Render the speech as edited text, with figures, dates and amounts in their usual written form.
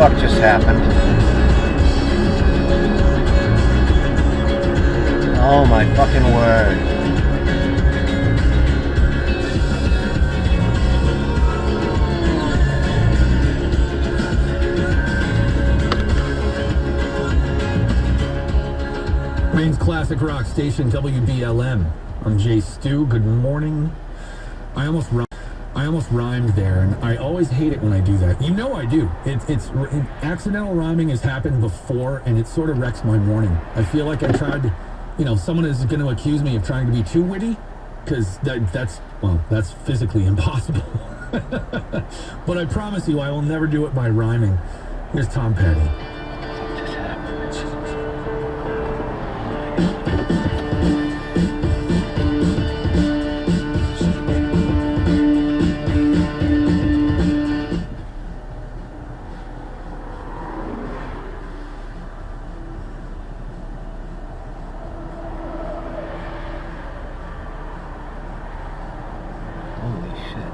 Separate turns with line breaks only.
fuck just happened? Oh my fucking word.
Maine's classic rock station, WBLM. I'm Jay Stu. Good morning. I almost rhymed there, and I always hate it when I do that. You know I do. Accidental rhyming has happened before, and it sort of wrecks my morning. I feel like I tried to, someone is going to accuse me of trying to be too witty, because that's physically impossible. But I promise you, I will never do it by rhyming. Here's Tom Petty.
Holy shit.